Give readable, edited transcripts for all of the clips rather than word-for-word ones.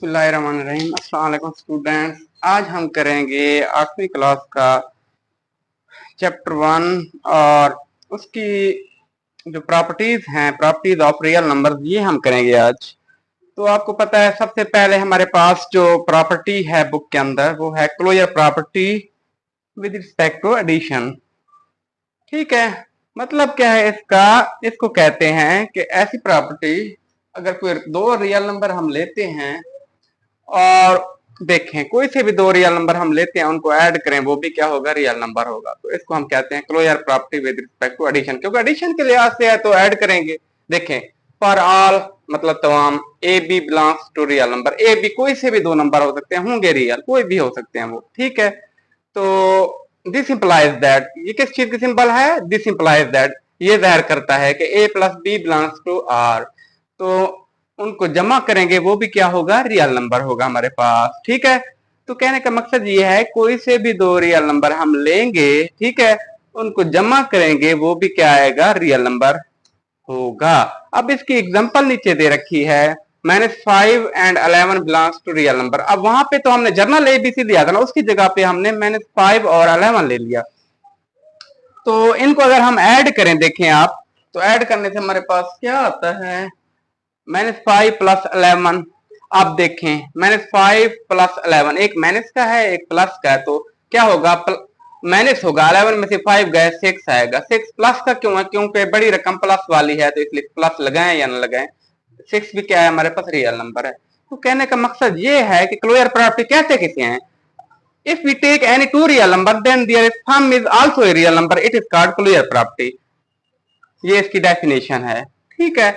बिस्मिल्लाहिर्रहमानिर्रहीम। अस्सलाम वालेकुम स्टूडेंट्स। आज हम करेंगे 8वीं क्लास का चैप्टर 1 और उसकी जो प्रॉपर्टीज हैं, प्रॉपर्टीज ऑफ रियल नंबर्स, ये हम करेंगे आज। तो आपको पता है सबसे पहले हमारे पास जो प्रॉपर्टी है बुक के अंदर वो है closure property with respect to addition. ठीक है, मतलब क्या है इसका? इसको कहते हैं कि ऐसी प्रॉपर्टी अगर कोई दो रियल नंबर हम लेते हैं और देखें कोई से भी दो रियल नंबर हम लेते हैं, उनको ऐड करें, वो भी क्या होगा? रियल नंबर होगा। तो इसको हम कहते हैं closure property with respect to addition, क्योंकि एडिशन के लिहाज से है तो ऐड करेंगे। देखें, फॉर ऑल मतलब तमाम a b belongs to real number. A b कोई से भी दो नंबर हो सकते हैं, होंगे रियल, कोई भी हो सकते हैं वो। ठीक है, तो दिस इंप्लाइज दैट, ये किस चीज की सिंबल है? दिस इंप्लाइज दैट, ये जाहिर करता है कि A plus B belongs to R. तो उनको जमा करेंगे वो भी क्या होगा? रियल नंबर होगा हमारे पास। ठीक है, तो कहने का मकसद ये है कोई से भी दो रियल नंबर हम लेंगे, ठीक है, उनको जमा करेंगे वो भी क्या आएगा? रियल नंबर होगा। अब इसकी एग्जांपल नीचे दे रखी है, -5 and 11 belongs to real number. अब वहां पे तो हमने जर्नल एबीसी दिया था ना, उसकी जगह पे हमने -5 और 11 ले लिया। तो इनको अगर हम ऐड करें, देखें आप, तो ऐड करने से हमारे पास क्या आता है? -5 प्लस 11। आप देखें -5 प्लस 11, एक माइनस का है एक प्लस का है, तो क्या होगा? माइनस होगा, 11 में से 5 गए 6 आएगा। 6 प्लस का क्यों है? क्योंकि बड़ी रकम प्लस वाली है, तो इसलिए प्लस लगाएं या ना लगाएं, 6 भी क्या है? हमारे पास रियल नंबर है। तो कहने का मकसद ये है कि क्लोजर प्रॉपर्टी कहते किसे हैं? If we take any two real number then their sum is also a real number, it is called closure property. ये इसकी डेफिनेशन है। ठीक है,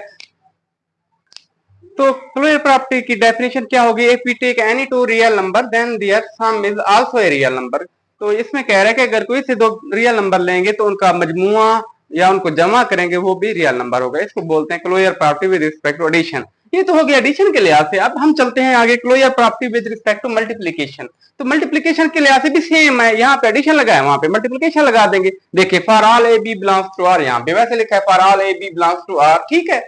तो क्लोजर प्रॉपर्टी की डेफिनेशन क्या होगी? If we take any two real number then their sum is also a real number. तो इसमें कह रहा है कि अगर कोई से दो रियल नंबर लेंगे तो उनका मजमुआ या उनको जमा करेंगे वो भी रियल नंबर होगा। इसको बोलते हैं closure property with respect to addition. ये तो हो गया एडिशन के लिहाज से। अब हम चलते हैं आगे closure property with respect to multiplication. तो मल्टीप्लीकेशन के लिहाज से भी सेम है, यहाँ पे एडिशन लगा है, वहां पे मल्टीप्लीकेशन लगा देंगे। देखिए, for all a b belongs to R, यहाँ पे वैसे लिखा है for all a b belongs to R. ठीक है,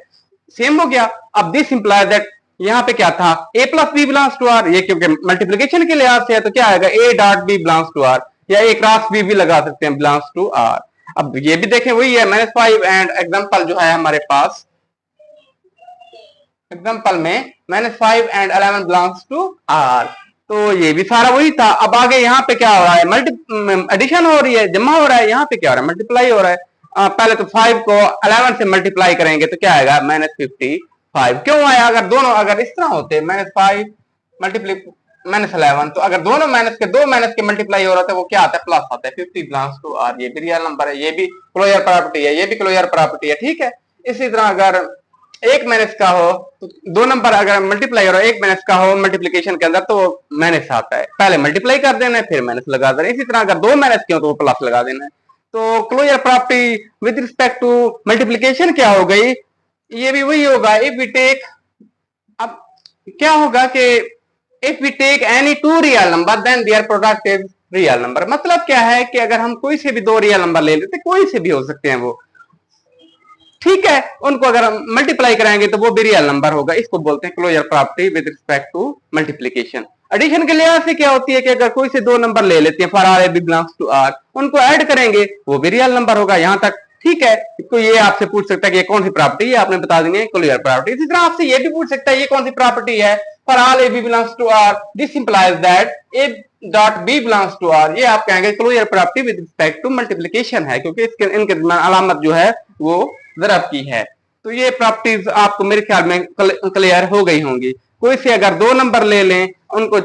सेम हो गया। अब दिस इंप्लाइज दैट, यहाँ पे क्या था? A plus B belongs to R, ये क्योंकि मल्टीप्लीकेशन के लिहाज से है तो क्या आएगा? A dot b belongs to R, या ए क्रॉस बी भी लगा सकते हैं, बिलोंग्स टू आर। अब ये भी देखें वही है, -5 एंड एग्जांपल जो है हमारे पास, एग्जांपल में -5 एंड 11 बिलोंग्स टू आर। तो ये भी सारा वही था। अब आगे यहाँ पे क्या हो रहा है? एडिशन हो रही है, जमा हो रहा है। यहाँ पे क्या हो रहा है? मल्टीप्लाई हो रहा है। पहले तो 5 को 11 से मल्टीप्लाई करेंगे तो क्या आएगा? -55। क्यों आया? अगर दोनों अगर इस तरह होते -5 मल्टीप्लाई -11, तो अगर दोनों दो माइनस के मल्टीप्लाई हो रहा था वो क्या आता है? प्लस आता है। 50 बिलोंग्स टू आर, ये भी रियल नंबर है, ये भी क्लोजर प्रॉपर्टी है, ये भी क्लोजर प्रॉपर्टी है। ठीक है, इसी तरह अगर एक माइनस का हो तो दो नंबर अगर मल्टीप्लाई हो रहा है, एक माइनस का हो मल्टीप्लीकेशन के अंदर तो माइनस आता है, पहले मल्टीप्लाई कर देना है फिर माइनस लगा देना है। इसी तरह अगर दो माइनस के हो तो वो प्लस लगा देना है। तो closure property with respect to multiplication क्या हो गई? ये भी वही होगा। इफ वी टेक, अब क्या होगा कि if we take any two real number then their product is real number. मतलब क्या है कि अगर हम कोई से भी दो रियल नंबर ले लेते, कोई से भी हो सकते हैं वो, ठीक है, उनको अगर हम मल्टीप्लाई कराएंगे तो वो भी रियल नंबर होगा। इसको बोलते हैं closure property with respect to multiplication. Addition के लिहाज से क्या होती है कि अगर कोई से दो नंबर ले लेते हैं, for R a b belongs to R, उनको ऐड करेंगे वो भी रियल नंबर होगा। यहां तक ठीक है। तो ये आपसे पूछ सकता है कि ये कौन सी प्रॉपर्टी है, आपने बता देंगे क्लोजर प्रॉपर्टी। इसी तरह आपसे ये भी पूछ सकता है ये कौन सी प्रॉपर्टी है? For all a b belongs to R, this implies that a dot b belongs to R. ये आप कहेंगे closure property with respect to multiplication है, क्योंकि इसके इनके अलामत जो है वो ज़रब की है। तो ये प्रॉपर्टीज आपको मेरे ख्याल में क्लियर हो गई होंगी। कोई से अगर दो नंबर ले लें, उनको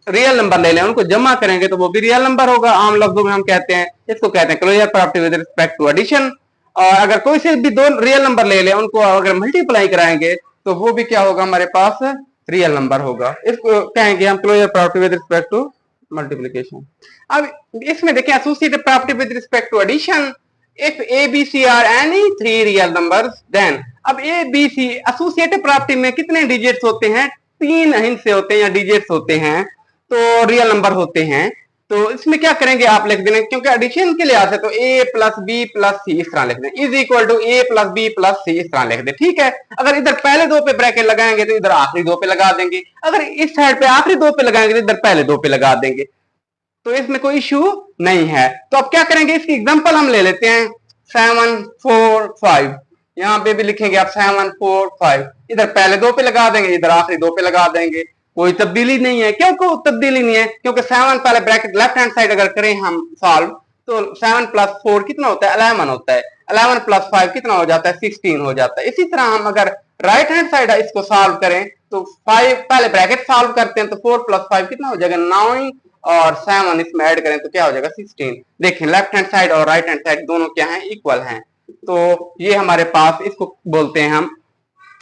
रियल नंबर ले लें, उनको जमा करेंगे तो वो भी रियल नंबर होगा। आम लफ्जों में हम कहते हैं, इसको कहते हैं closure property with respect to addition. और अगर कोई से भी दो रियल नंबर ले लें, उनको अगर मल्टीप्लाई कराएंगे तो वो भी क्या होगा? हमारे पास रियल नंबर होगा। इसको कहेंगे हम closure property with respect to multiplication. अब इसमें देखें associated property with respect to addition. If A B C are any three real numbers then, अब A B C associative property में कितने डिजिट्स होते हैं? 3 हिस्से होते हैं या डिजिट्स होते हैं, तो रियल नंबर होते हैं। तो इसमें क्या करेंगे आप लिख देंगे, क्योंकि एडिशन के लिहाज से तो a plus B plus C इस तरह लिख दें, is equal to a plus B plus C इस तरह लिख दें, ठीक है। अगर इधर पहले दो पे ब्रैकेट लगाएंगे तो इधर आखिरी दो पे लगा देंगे, अगर इस साइड पे आखिरी दो पे लगाएंगे तो इधर पहले दो पे लगा देंगे, तो इसमें कोई इश्यू नहीं है। तो अब क्या करेंगे, इसकी एग्जांपल हम ले लेते हैं 7 4 5, यहाँ पे भी लिखेंगे आप 7 4 5, इधर पहले दो पे लगा देंगे, इधर आखिरी दो पे लगा देंगे, कोई तब्दीली नहीं है। क्यों कोई तब्दीली नहीं है, क्योंकि 7 पहले ब्रैकेट लेफ्ट हैंड साइड अगर करें हम सॉल्व तो 7 प्लस 4 कितना होता है 11 होता है, 11 प्लस 5 कितना हो जाता है 16 हो जाता है। इसी तरह हम अगर राइट हैंड साइड इसको सॉल्व करें तो 5 पहले ब्रैकेट सॉल्व करते हैं तो 4 प्लस 5 कितना हो जाएगा 9 और 7 इसमें ऐड करें तो क्या हो जाएगा 16। देखें लेफ्ट हैंड साइड और राइट हैंड साइड दोनों क्या हैं इक्वल हैं। तो ये हमारे पास इसको बोलते हैं हम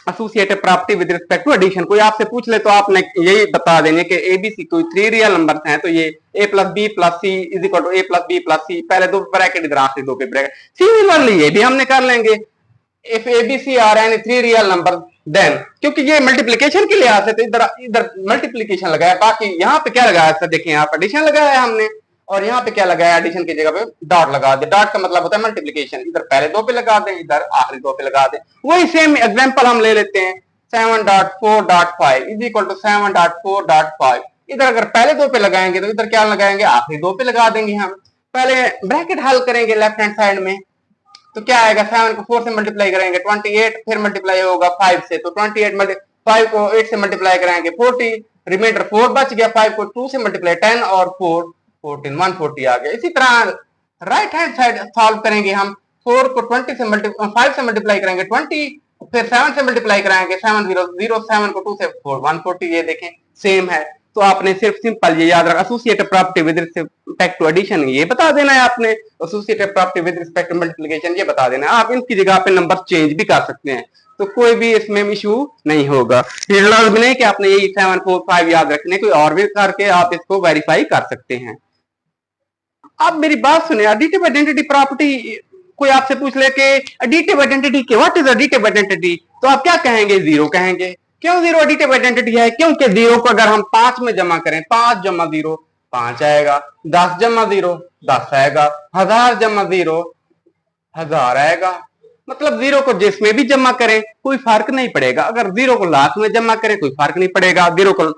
associative property with respect to addition. कोई आपसे पूछ ले तो आपने यही बता देने कि एबीसी कोई 3 रियल नंबर्स हैं तो ये a plus B plus C is equal to a plus B plus C, पहले दो ब्रैकेट इधर आखिरी दो पे ब्रैकेट। सिमिलरली ये भी हमने कर लेंगे, if a b c are any 3 real number then, क्योंकि ये मल्टीप्लिकेशन के लिहाज से तो इधर इधर मल्टीप्लिकेशन लगाया, बाकी यहाँ पे क्या लगाया सर देखें आप एडिशन लगाया है हमने, और यहाँ पे क्या लगाया एडिशन की जगह पे डॉट लगा दे। डॉट का मतलब होता है मल्टीप्लिकेशन, इधर पहले दो पे लगा दें इधर आखिरी दो पे लगा दें। वही सेम एग्जांपल हम ले लेते हैं 7.4.5 इज इक्वल टू 7.4.5, इधर अगर पहले दो पे लगाएंगे तो इधर क्या लगाएंगे आखिरी दो पे लगा देंगे। हम पहले ब्रैकेट हल करेंगे लेफ्ट हैंड साइड में तो क्या आएगा 7 को 4 से मल्टीप्लाई करेंगे 28, फिर मल्टीप्लाई होगा 5 से तो 28 5 को 8 से मल्टीप्लाई करेंगे 40, रिमाइंडर 4 बच गया, 5 को 2 से मल्टीप्लाई 10 और 4 14 140 आ गया। इसी तरह राइट हैंड साइड सॉल्व करेंगे हम 4 को 20 से 5 से मल्टीप्लाई करेंगे 20, फिर 7 से मल्टीप्लाई कराएंगे 7 0 0 7 को 2 से 4 140, ये देखें सेम है। तो आपने सिर्फ सिंपल ये याद रखा associative property with respect to addition ये बता देना है, आपने associative property with respect to multiplication ये बता देना है। आप इनकी जगह पे नंबर चेंज भी कर सकते हैं तो कोई भी इसमें इशू नहीं होगा। ये भी नहीं कि आपने यही 7 4 5 याद रखने, कोई और भी करके आप इसको वेरीफाई कर सकते हैं। अब मेरी बात सुने, एडिटिव आइडेंटिटी प्रॉपर्टी कोई आपसे पूछ ले कि एडिटिव आइडेंटिटी के व्हाट इज एडिटिव आइडेंटिटी, तो आप क्या कहेंगे जीरो कहेंगे। क्यों जीरो एडिटिव आइडेंटिटी है, क्योंकि जीरो को अगर हम 5 में जमा करें 5 जमा 0 5 आएगा, 10 जमा 0 10 आएगा, 1000 जमा 0 1000 आएगा। मतलब जीरो को जिसमें भी जमा करें कोई फर्क नहीं पड़ेगा। अगर जीरो को लाख में जमा करें कोई फर्क नहीं पड़ेगा, जीरो को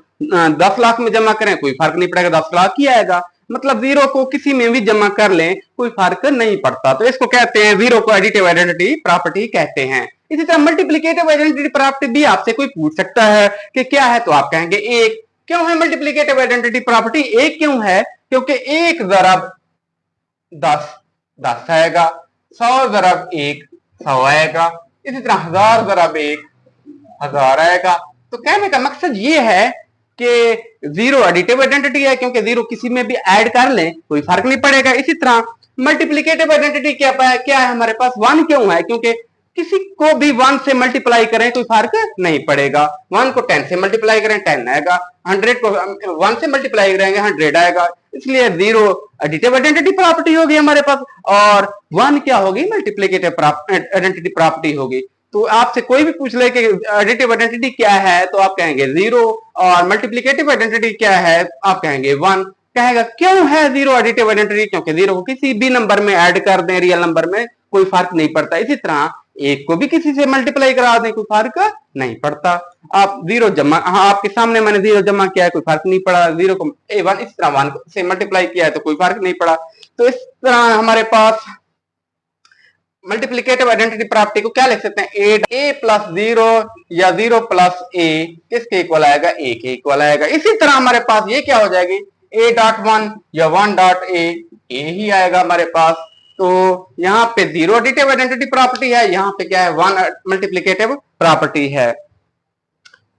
10 लाख में जमा करें कोई फर्क नहीं पड़ेगा, 10 लाख ही आएगा। मतलब जीरो को किसी में भी जमा कर लें कोई फर्क नहीं पड़ता। तो इसको कहते हैं जीरो को एडिटिव आइडेंटिटी प्रॉपर्टी कहते हैं। इसी तरह मल्टीप्लिकेटिव आइडेंटिटी प्रॉपर्टी भी आपसे कोई पूछ सकता है कि क्या है, तो आप कहेंगे एक। क्यों है मल्टीप्लिकेटिव आइडेंटिटी प्रॉपर्टी एक क्यों है, क्योंकि एक ज़रब 10 10 आएगा, 100 ज़रब 1 100 आएगा, इसी तरह 1000 ज़रब 1 1000 आएगा। तो कहने का मकसद ये है कि जीरो एडिटिव आइडेंटिटी है, क्योंकि जीरो किसी में भी ऐड कर लें कोई फर्क नहीं पड़ेगा। इसी तरह मल्टीप्लिकेटिव आइडेंटिटी क्या है हमारे पास 1 क्यों है, क्योंकि किसी को भी 1 से मल्टीप्लाई करें कोई फर्क नहीं पड़ेगा। 1 को 10 से मल्टीप्लाई करें 10 आएगा, 100 को 1 से मल्टीप्लाई करेंगे 100 आएगा। इसलिए जीरो एडिटिव आइडेंटिटी प्रॉपर्टी होगी हमारे पास, और 1 क्या होगी मल्टीप्लिकेटिव आइडेंटिटी प्रॉपर्टी होगी। तो आपसे कोई भी पूछ ले कि एडिटिव आइडेंटिटी क्या है तो आप कहेंगे जीरो, और मल्टीप्लिकेटिव आइडेंटिटी क्या है आप कहेंगे 1। कहेगा क्यों है जीरो एडिटिव आइडेंटिटी, क्योंकि जीरो को किसी भी नंबर में ऐड कर दें रियल नंबर में कोई फर्क नहीं पड़ता। इसी तरह एक को भी किसी से मल्टीप्लाई करा दें कोई फर्क नहीं पड़ता। आप जीरो जमा, हाँ आपके सामने मैंने जीरो जमा किया है कोई फर्क नहीं पड़ा, जीरो को A1 इस तरह 1 से मल्टीप्लाई किया है तो कोई फर्क नहीं पड़ा। तो इस तरह हमारे पास मल्टीप्लिकेटिव आइडेंटिटी प्रॉपर्टी को क्या लिख सकते हैं, a प्लस 0 या 0 प्लस a किसके इक्वल आएगा, a के इक्वल आएगा। इसी तरह हमारे पास ये क्या हो जाएगी a.1 या 1.a ही आएगा हमारे पास। तो यहाँ पे जीरो एडिटिव आइडेंटिटी प्रॉपर्टी है, यहाँ पे क्या है 1 मल्टीप्लिकेटिव प्रॉपर्टी है।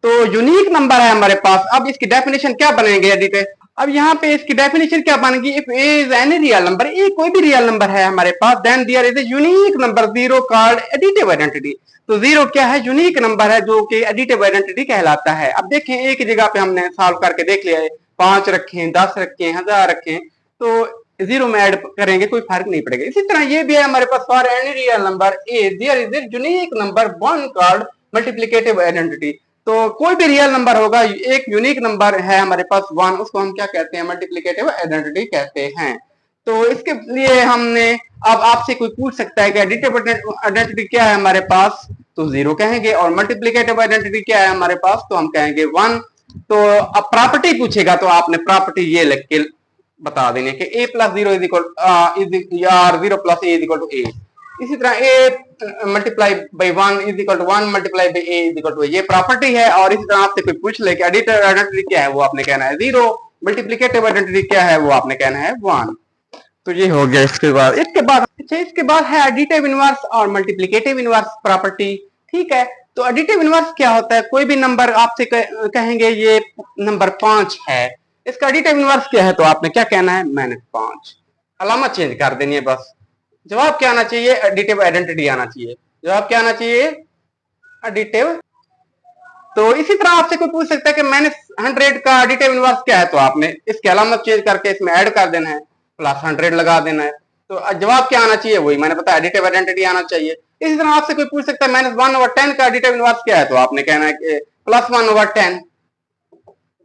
तो यूनिक नंबर है हमारे पास। अब इसकी डेफिनेशन क्या बनेंगे एडिटिव, अब यहाँ पे इसकी डेफिनेशन क्या बनेगी, if a is any real number, a कोई भी रियल नंबर है हमारे पास, then there is a unique number zero called additive identity. तो जीरो क्या है, यूनिक नंबर है जो कि एडिटिव आइडेंटिटी कहलाता है। अब देखें एक जगह पे हमने सॉल्व करके देख लिया है, 5 रखें 10 रखें 1000 रखें तो जीरो में ऐड करेंगे कोई फर्क नहीं पड़ेगा। इसी तरह ये भी है हमारे पास, for any real number a there is a unique number 1 called multiplicative identity. तो कोई भी रियल नंबर होगा, एक यूनिक नंबर है हमारे पास 1, उसको हम क्या कहते हैं, मल्टीप्लिकेटिव आइडेंटिटी कहते हैं। तो इसके लिए हमने, अब आपसे कोई पूछ सकता है कि एडिटिव आइडेंटिटी क्या है हमारे पास, तो 0 कहेंगे, और मल्टीप्लिकेटिव आइडेंटिटी क्या है हमारे पास, तो हम कहेंगे 1। तो अब प्रॉपर्टी पूछेगा तो आपने प्रॉपर्टी ये लिख के बता देंगे कि a प्लस 0 इज इक्वल, या 0 plus a is equal to a। इसी तरह a multiply by 1 is equal to 1 multiply by a is equal to, ये प्रॉपर्टी है। और इसी तरह आपसे कोई पूछ ले कि एडिटिव आइडेंटिटी क्या है, वो आपने कहना है 0, मल्टीप्लिकेटिव आइडेंटिटी क्या है, वो आपने कहना है 1। तो ये हो गया। इसके बाद है एडिटिव इनवर्स और मल्टीप्लिकेटिव इनवर्स प्रॉपर्टी। ठीक है, तो एडिटिव इनवर्स क्या होता है, कोई भी नंबर आपसे कहेंगे ये नंबर 5 है, इसका एडिटिव इनवर्स क्या है, तो आपने क्या कहना है, -5, अलामत चेंज कर देनी है बस। जवाब क्या आना चाहिए, एडिटिव आइडेंटिटी आना चाहिए। जवाब क्या आना चाहिए, एडिटिव। तो इसी तरह आपसे कोई पूछ सकता है कि -100 का एडिटिव इनवर्स क्या है, तो आपने इसके अलामत चेंज करके इसमें ऐड कर देना है, +100 लगा देना है। तो जवाब क्या आना चाहिए, वही मैंने बताया, एडिटिव आइडेंटिटी आना चाहिए। इसी तरह आपसे कोई पूछ सकता है -1/10 का एडिटिव इनवर्स क्या है, तो आपने कहना है कि +1/10,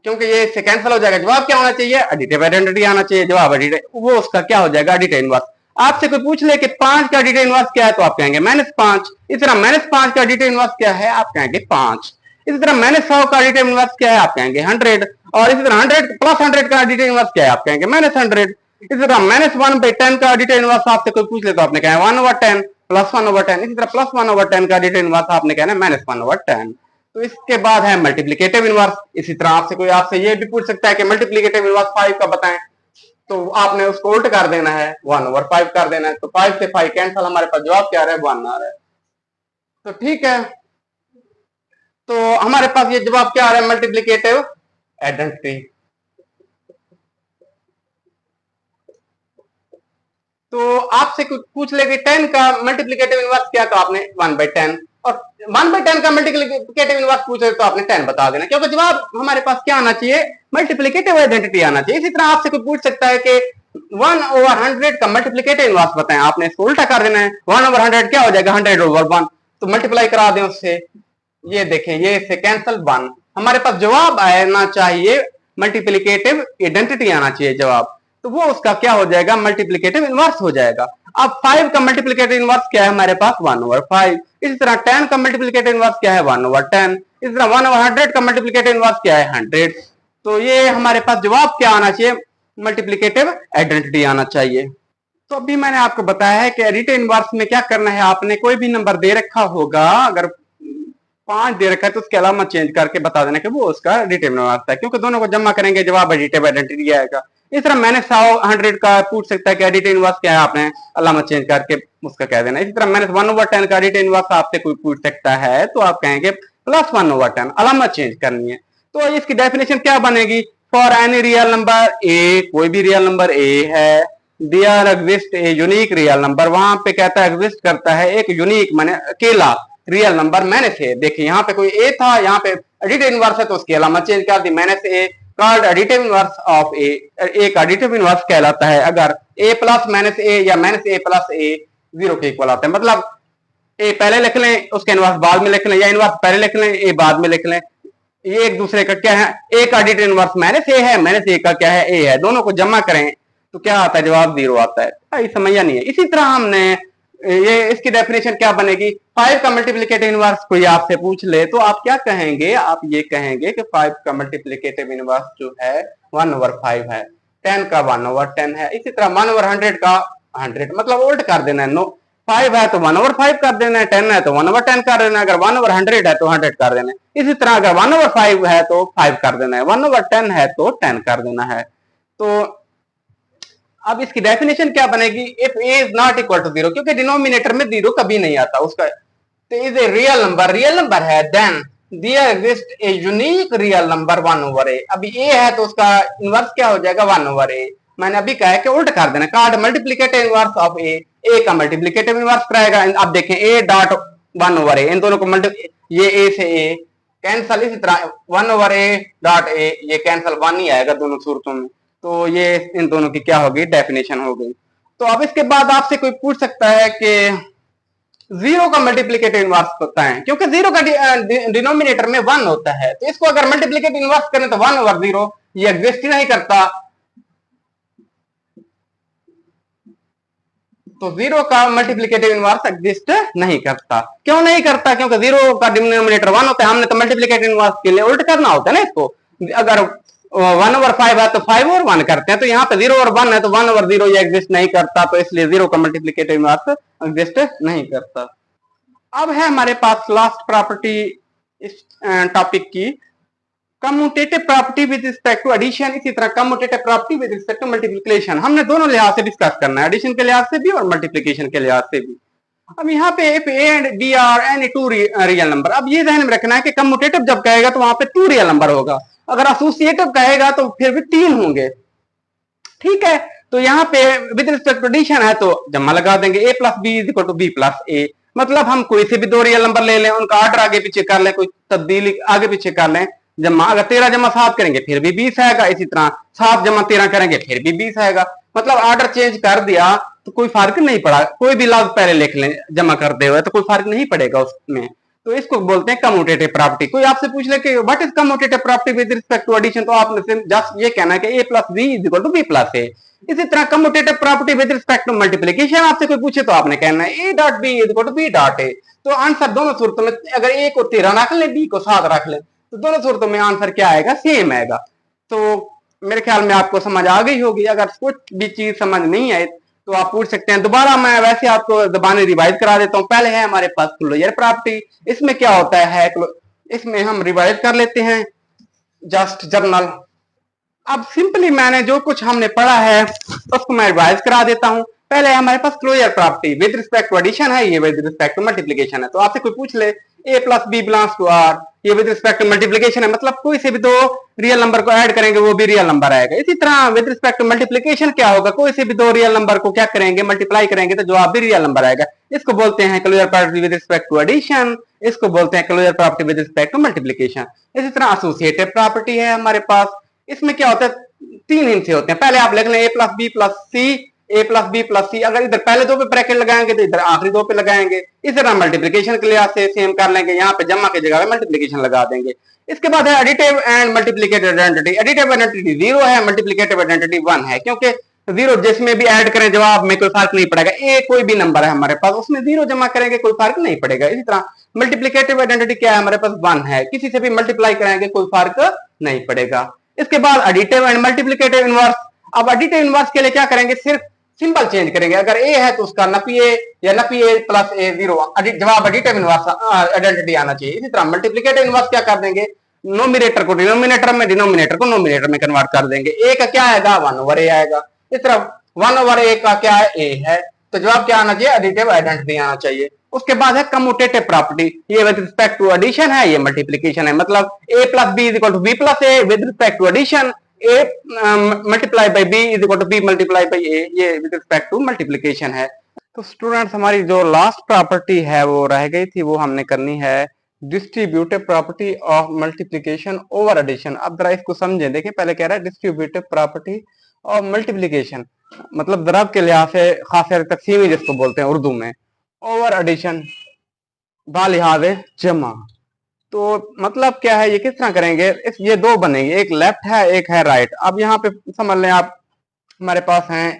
क्योंकि ये इससे कैंसिल हो जाएगा। जवाब क्या होना चाहिए, एडिटिव आइडेंटिटी आना चाहिए। जवाब एडिटिव, वो उसका क्या हो जाएगा, एडिटिव इनवर्स। आपसे कोई पूछ ले कि 5 का एडिटिव इनवर्स क्या है, तो आप कहेंगे -5। इस तरह -5 का एडिटिव इनवर्स क्या है, आप कहेंगे 5। इसी तरह -100 का एडिटिव इनवर्स क्या है, आप कहेंगे 100। और इसी तरह 100 का एडिटिव इनवर्स क्या है, आप कहेंगे -100। इसी तरह -1/10 का एडिटिव इनवर्स आपसे कोई पूछ ले तो आपने कहा 1/10, +1/10। इसी तरह +1/10 का एडिटिव इनवर्स आपने कहना है -1/10। तो इसके बाद है मल्टीप्लिकेटिव इनवर्स। इसी तरह आपसे ये भी पूछ सकता है कि मल्टीप्लिकेटिव इनवर्स 5 का बताएं, तो आपने उसको उल्ट कर देना है, 1/5 कर देना है। तो 5 से 5 कैंसिल, हमारे पास जवाब क्या आ रहा है, 1 आ रहा है। तो ठीक है, तो हमारे पास ये जवाब क्या आ रहा है, मल्टीप्लिकेटिव आइडेंटिटी। तो आपसे कुछ पूछ ले कि 10 का मल्टीप्लिकेटिव इनवर्स क्या, तो आपने 1/10, और 1/10 का मल्टीप्लिकेटिव इनवर्स पूछे तो आपने 10 बता देना, क्योंकि जवाब हमारे पास क्या आना चाहिए, मल्टीप्लिकेटिव आइडेंटिटी आना चाहिए। इसी तरह आपसे कोई पूछ सकता है कि 1/100 का मल्टीप्लिकेटिव इनवर्स बताएं, आपने इसको उल्टा कर देना है। 1/100 क्या हो जाएगा, 100/1, तो मल्टीप्लाई करा दें उससे। ये देखें, ये इससे कैंसिल 1। हमारे पास जवाब आना चाहिए, मल्टीप्लिकेटिव आइडेंटिटी आना चाहिए जवाब, तो वो उसका क्या हो जाएगा, मल्टीप्लिकेटिव इनवर्स हो जाएगा। अब 5 का मल्टीप्लिकेटिव इनवर्स क्या है हमारे पास, 1/5। इसी तरह 10 का मल्टीप्लिकेटिव इनवर्स क्या है, 1/10। इसी तरह 1/100 का मल्टीप्लिकेटिव इनवर्स क्या है, 100। तो ये हमारे पास जवाब क्या आना चाहिए, मल्टीप्लिकेटिव आइडेंटिटी आना चाहिए। तो अभी मैंने आपको बताया है कि एडिटिव इनवर्स में क्या करना है, आपने कोई भी नंबर दे रखा होगा, अगर 5 दे रखा है तो उसके अलावा चेंज करके बता देना कि वो उसका एडिटिव इनवर्स है, क्योंकि दोनों को जमा करेंगे जवाब एडिटिव आइडेंटिटी आएगा। इस तरह मैंने 100 का पूछ सकता है कि एडिटिव इनवर्स क्या है, आपने अलामा चेंज करके उसका कह देना। इसी तरह मैंने 1/10 का एडिटिव इनवर्स आपसे कोई पूछ सकता है, तो आप कहेंगे +1/10, अलामा चेंज करनी है। तो इसकी डेफिनेशन क्या बनेगी, for any real number a, कोई भी रियल नंबर ए है, there exist a unique real number, वहां पे कहता है एग्जिस्ट करता है एक यूनिक माने अकेला रियल नंबर मैंने से। देखिए यहाँ पे कोई ए था, यहाँ पे एडिटिव इनवर्स है तो उसकी अलामा चेंज कर दी, मैंने से ए कॉल्ड एडिटिव इनवर्स ऑफ ए। एक एडिटिव इनवर्स कहलाता है अगर a प्लस माइनस ए या माइनस ए प्लस ए 0 के इक्वल आता है, मतलब ए पहले लिख लें उसके इनवर्स बाद में लिख लें, या इनवर्स पहले लिख लें ए बाद में लिख लें, ये एक दूसरे का क्या है, ए का एडिटिव इनवर्स माइनस ए है, माइनस ए का क्या है, ए है, दोनों को जमा करें तो क्या आता है, जवाब 0 आता है। समझा नहीं है। इसी तरह हमने ये इसकी डेफिनेशन क्या बनेगी, 5 का मल्टीप्लिकेटिव इनवर्स कोई आपसे पूछ ले तो आप क्या कहेंगे, आप ये कहेंगे कि 5 का मल्टीप्लिकेटिव इनवर्स जो है 1/5 है, 10 का 1/10 है। इसी तरह 1/100 का 100, मतलब उल्ट कर देना है, 5 है तो 1/5 कर देना है, 10 है तो 1/10 कर देना है, अगर 1/100 है तो 100 कर देना है। इसी तरह अगर 1/5 है तो 5 कर देना है, 1/10 है तो 10 कर देना है। तो अब इसकी डेफिनेशन क्या बनेगी, if a is not equal to 0, क्योंकि डिनोमिनेटर में 0 कभी नहीं आता उसका, तो इज ए रियल नंबर है, then there exist a unique real number 1/a। अभी a है तो उसका इनवर्स क्या हो जाएगा, 1/a। मैंने अभी कहा है कि उल्ट कर देना, card multiplicative inverse of a का मल्टीप्लिकेटिव इनवर्स कराएगा। अब देखें a डॉट 1/a, इन दोनों को ये a से a कैंसल, इसी तरह 1/a डॉट a, ये कैंसल 1 ही आएगा दोनों सूरतों में। तो ये इन दोनों की क्या होगी, डेफिनेशन हो गई। तो अब इसके बाद आपसे कोई पूछ सकता है कि जीरो का मल्टीप्लिकेटिव इनवर्स होता है, क्योंकि जीरो का डिनोमिनेटर में वन होता है, तो इसको अगर मल्टीप्लिकेटिव इनवर्स करें तो 1/0, ये एग्जिस्ट ही नहीं करता। तो जीरो का मल्टीप्लिकेटिव इनवर्स एग्जिस्ट नहीं करता। क्यों नहीं करता? क्योंकि जीरो का डिनोमिनेटर वन होता है, हमने तो मल्टीप्लिकेटिव इनवर्स के लिए उल्ट करना होता है ना इसको। अगर 1/5 है तो 5 और 1 करते हैं, तो यहाँ पे 0 और 1 है तो 1/0 ये एग्जिस्ट नहीं करता, तो इसलिए जीरो का मल्टीप्लिकेटिव इनवर्स एग्जिस्ट नहीं करता। अब है हमारे पास लास्ट प्रॉपर्टी इस टॉपिक की, commutative property with respect to addition. इसी तरह commutative property with respect to multiplication हमने दोनों लिहाज से डिस्कस करना है, एडिशन के लिहाज से भी और मल्टीप्लिकेशन के लिहाज से भी। अब यहाँ पे if a and b are any two real number, अब ये ध्यान में रखना है कि कम्यूटेटिव जब कहेगा तो वहां पे 2 रियल नंबर होगा, अगर एसोसिएटिव कहेगा तो फिर भी 3 होंगे, ठीक है। तो यहाँ पे विद रिस्पेक्ट टू एडिशन है तो जमा लगा देंगे, a plus B is equal to B plus A, मतलब हम कोई से भी 2 रियल नंबर ले लें, उनका ऑर्डर आगे पीछे कर लें, कोई तब्दीली आगे पीछे कर लें, जमा अगर 13 जमा 7 करेंगे फिर भी 20 आएगा, इसी तरह 7 जमा 13 करेंगे फिर भी 20 आएगा, मतलब ऑर्डर चेंज कर दिया तो कोई फर्क नहीं पड़ा, कोई भी लफ्ज पहले लिख लें जमा करते हुए तो कोई फर्क नहीं पड़ेगा उसमें, तो इसको बोलते हैं कम्यूटेटिव प्रॉपर्टी। कोई आपसे पूछ ले कि what is commutative property with respect to addition, तो आपने जस्ट ये कहना है कि a plus B is equal to B plus A. इसी तरह commutative property with respect to multiplication आपसे कोई पूछे तो आपने कहना है a dot B is equal to B dot A. तो आंसर दोनों सूरतों में, अगर a को 13 रख लें b को 7 रख लें, तो दोनों सूरतों में आंसर क्या आएगा? सेम आएगा। तो मेरे ख्याल में आपको समझ आ गई होगी। अगर कुछ भी चीज समझ नहीं आए तो आप पूछ सकते हैं दोबारा, मैं वैसे आपको जबानी रिवाइज करा देता हूँ। पहले है हमारे पास क्लोजर प्रॉपर्टी, इसमें क्या होता है, इसमें हम रिवाइज कर लेते हैं जस्ट जर्नल। अब सिंपली मैंने जो कुछ हमने पढ़ा है उसको मैं रिवाइज करा देता हूँ। पहले हमारे पास closure property with respect to addition है, ये विद रिस्पेक्ट टू मल्टीप्लिकेशन है। तो आपसे कोई पूछ ले a plus B belongs to R, ये विद रिस्पेक्ट टू मल्टीप्लिकेशन है, मतलब कोई से भी 2 रियल नंबर को ऐड करेंगे वो भी रियल नंबर आएगा। इसी तरह विद रिस्पेक्ट टू मल्टीप्लिकेशन क्या होगा, कोई से भी 2 रियल नंबर को क्या करेंगे, मल्टीप्लाई करेंगे तो जवाब भी रियल नंबर आएगा। इसको बोलते हैं closure property with respect to addition, इसको बोलते हैं closure property with respect to multiplication. इसी तरह एसोसिएटिव प्रॉपर्टी है हमारे पास, इसमें क्या होता है, 3 हिस्से होते हैं। पहले आप लिख लें a plus B plus C, a plus B plus C, अगर इधर पहले 2 पे ब्रैकेट लगाएंगे तो इधर आखिरी 2 पे लगाएंगे। इस तरह मल्टीप्लिकेशन के लिहाज से सेम कर लेंगे, यहाँ पे जमा की जगह पे मल्टीप्लिकेशन लगा देंगे। इसके बाद है additive and multiplicative identity. Additive identity 0 है, मल्टीप्लिकेटिव आइडेंटिटी 1 है, क्योंकि 0 जिसमें भी ऐड करें जवाब में कोई फर्क नहीं पड़ेगा। a कोई भी नंबर है हमारे पास, उसमें 0 जमा करेंगे कोई फर्क नहीं पड़ेगा। इसी तरह मल्टीप्लिकेटिव आइडेंटिटी क्या है हमारे पास, 1 है, किसी से भी मल्टीप्लाई करेंगे कोई फर्क नहीं पड़ेगा। इसके बाद एडिटिव एंड मल्टीप्लिकेटिव इनवर्स। अब एडिटिव इनवर्स के लिए क्या करेंगे, सिर्फ सिंबल चेंज करेंगे। अगर a है तो उसका नफी a या नफी a प्लस a 0, जवाब एडिटिव इनवर्स आइडेंटिटी आना चाहिए। इसी तरह मल्टीप्लिकेटिव इनवर्स क्या कर देंगे, नोमिनेटर को डिनोमिनेटर में, डिनोमिनेटर को नोमिनेटर में कन्वर्ट कर देंगे। a का क्या आएगा, 1/a आएगा। इस तरह 1/a का क्या है, a है, तो जवाब क्या आना चाहिए, एडिटिव आइडेंटिटी आना चाहिए। उसके बाद है कम्यूटेटिव प्रॉपर्टी, ये विद रिस्पेक्ट टू एडिशन है, ये मल्टीप्लिकेशन है, मतलब a plus B is equal to B plus a with respect to addition, a multiply by b is equal to b multiply by a, ये with respect to multiplication है। तो students हमारी जो last property है वो रह गई थी, वो हमने करनी है distributive property of multiplication over addition. अब जरा इसको समझें, देखें पहले कह रहा है डिस्ट्रीब्यूटिव प्रॉपर्टी ऑफ मल्टीप्लिकेशन, मतलब दरब के लिहाज से खास तकसीमी जिसको बोलते हैं उर्दू में, ओवर एडिशन बालिहाज जमा। तो मतलब क्या है, ये किस तरह करेंगे, ये 2 बनेंगे, एक लेफ्ट है एक है राइट। अब यहाँ पे समझ लें आप, हमारे पास हैं,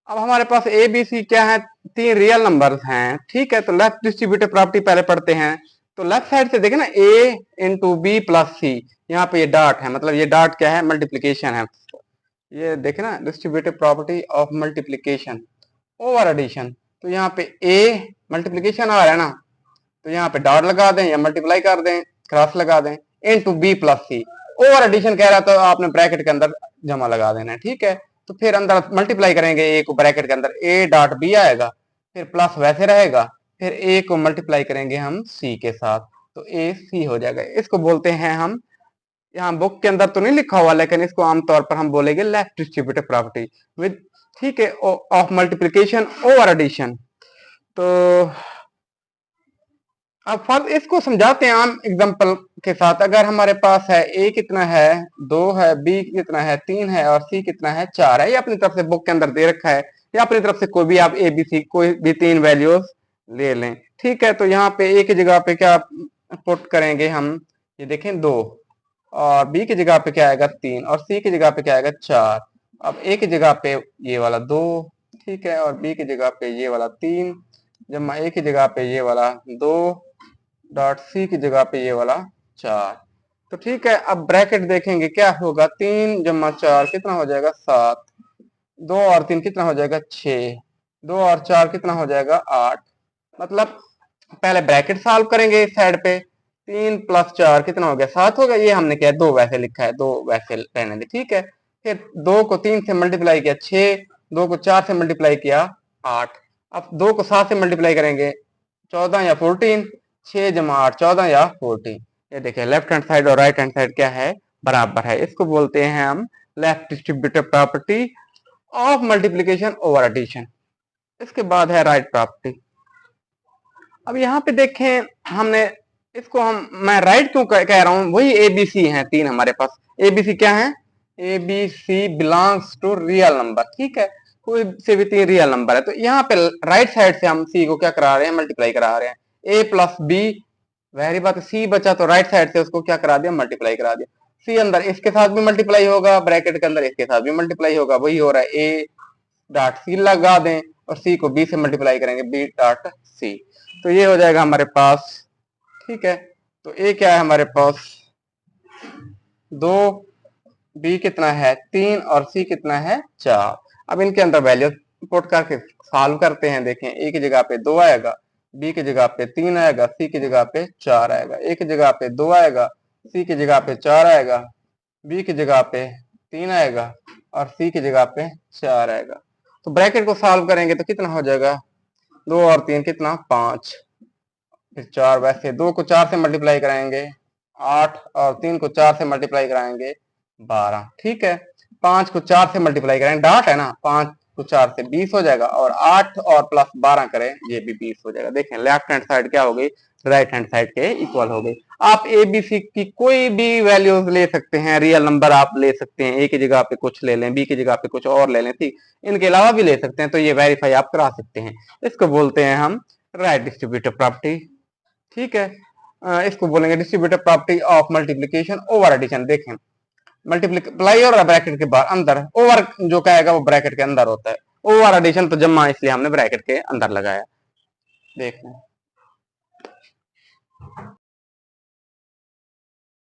अब हमारे पास ए बी सी क्या है, 3 रियल नंबर्स हैं, ठीक है। तो लेफ्ट डिस्ट्रीब्यूटिव प्रॉपर्टी पहले पढ़ते हैं। तो लेफ्ट साइड से देखें ना, a इंटू बी प्लस सी, यहाँ पे ये डॉट है, मतलब ये डॉट क्या है, मल्टीप्लीकेशन है। ये देखें ना, distributive property of multiplication over addition. तो यहाँ पे a मल्टीप्लीकेशन आ रहा है ना, तो यहाँ पे डॉट लगा दें या मल्टीप्लाई कर दें, क्रॉस लगा दें, इनटू बी प्लस सी। ओवर एडिशन कह रहा तो आपने ब्रैकेट के अंदर जमा लगा देना है, ठीक है। तो फिर अंदर मल्टीप्लाई करेंगे a को, ब्रैकेट के अंदर a डॉट b आएगा, फिर प्लस वैसे रहेगा, फिर a को मल्टीप्लाई करेंगे हम c के साथ, तो a c हो जाएगा। इसको बोलते हैं हम, यहाँ बुक के अंदर तो नहीं लिखा हुआ लेकिन इसको आमतौर पर हम बोलेंगे लेफ्ट डिस्ट्रीब्यूटिव प्रॉपर्टी विद, ठीक है, ऑफ मल्टीप्लिकेशन ओवर एडिशन। तो अब फर्स्ट इसको समझाते हैं आम एग्जांपल के साथ। अगर हमारे पास है a कितना है 2 है, b कितना है 3 है और c कितना है 4 है, ये अपनी तरफ से बुक के अंदर दे रखा है, या अपनी तरफ से कोई भी आप ए बी सी कोई भी 3 वैल्यूज ले लें। ठीक है, तो यहाँ पे ए की जगह पे क्या पुट करेंगे हम, ये देखें 2, और बी की जगह पे क्या आएगा 3, और सी की जगह पे क्या आएगा 4। अब ए की जगह पे ये वाला 2, ठीक है, और बी की जगह पे ये वाला 3, जमा ए की जगह पे ये वाला 2 डॉट सी की जगह पे ये वाला 4। तो ठीक है, अब ब्रैकेट देखेंगे क्या होगा, 3 जमा 4 कितना हो जाएगा 7, 2 और 3 कितना हो जाएगा 6, 2 और 4 कितना हो जाएगा 8। मतलब पहले ब्रैकेट सॉल्व करेंगे इस साइड पे, 3 प्लस 4 कितना हो गया 7 हो गया, ये हमने क्या 2 वैसे लिखा है, 2 वैसे रहने दे। ठीक है, फिर 2 को 3 से मल्टीप्लाई किया 6, 2 को 4 से मल्टीप्लाई किया 8, अब 2 को 7 से मल्टीप्लाई करेंगे 14 या 14, 6 जमा 8 14 या 14। ये देखिए लेफ्ट हैंड साइड और राइट हैंड साइड क्या है, बराबर है। इसको बोलते हैं हम left distributive property of multiplication over addition. इसके बाद है राइट प्रॉपर्टी। अब यहाँ पे देखें हमने इसको मैं राइट क्यों कह रहा हूं, वही एबीसी है 3 हमारे पास। एबीसी क्या है, a b c belongs to real number. ठीक है, कोई से भी 3 रियल नंबर है, तो यहाँ पे राइट साइड से हम सी को क्या करा रहे हैं, मल्टीप्लाई करा रहे हैं। ए प्लस बी, वही बात, सी बचा तो राइट साइड से उसको क्या करा दिया, मल्टीप्लाई करा दिया। सी अंदर इसके साथ भी मल्टीप्लाई होगा, ब्रैकेट के अंदर इसके साथ भी मल्टीप्लाई होगा, वही हो रहा है। ए डॉट सी लगा दें और सी को बी से मल्टीप्लाई करेंगे, बी डॉट सी, तो ये हो जाएगा हमारे पास। ठीक है, तो ए क्या है हमारे पास 2, बी कितना है 3 और सी कितना है 4। अब इनके अंदर वैल्यू पुट करके सॉल्व करते हैं। देखें ए की जगह पे 2 आएगा, बी की जगह पे 3 आएगा, सी की जगह पे 4 आएगा। ए की जगह पे 2 आएगा, सी की जगह पे 4 आएगा, बी की जगह पे 3 आएगा और सी की जगह पे 4 आएगा। तो ब्रैकेट को सॉल्व करेंगे तो कितना हो जाएगा, 2 और 3 कितना 5, फिर 4, वैसे 2 को 4 से मल्टीप्लाई कराएंगे 8 और 3 को 4 से मल्टीप्लाई कराएंगे 12। ठीक है, 5 को 4 से मल्टीप्लाई करेंगे, डॉट है ना, 5 को 4 से 20 हो जाएगा, और 8 और प्लस 12 करें ये भी 20 हो जाएगा। देखें लेफ्ट हैंड साइड क्या हो गई, राइट हैंड साइड के इक्वल हो गई। आप ए बी सी की कोई भी वैल्यूज ले सकते हैं, रियल नंबर आप ले सकते हैं, ए की जगह पे कुछ ले लें, बी की जगह पे कुछ और ले लें, ठीक, इनके अलावा भी ले सकते हैं, तो ये वेरीफाई आप करा सकते हैं। इसको बोलते हैं हम राइट डिस्ट्रीब्यूटिव प्रॉपर्टी। ठीक है, इसको बोलेंगे distributive property of multiplication over addition. देखें मल्टीप्लाई और ब्रैकेट के बाहर अंदर, ओवर जो कहेगा वो ब्रैकेट के अंदर होता है, ओवर एडिशन तो जमा इसलिए हमने ब्रैकेट के अंदर लगाया। देखें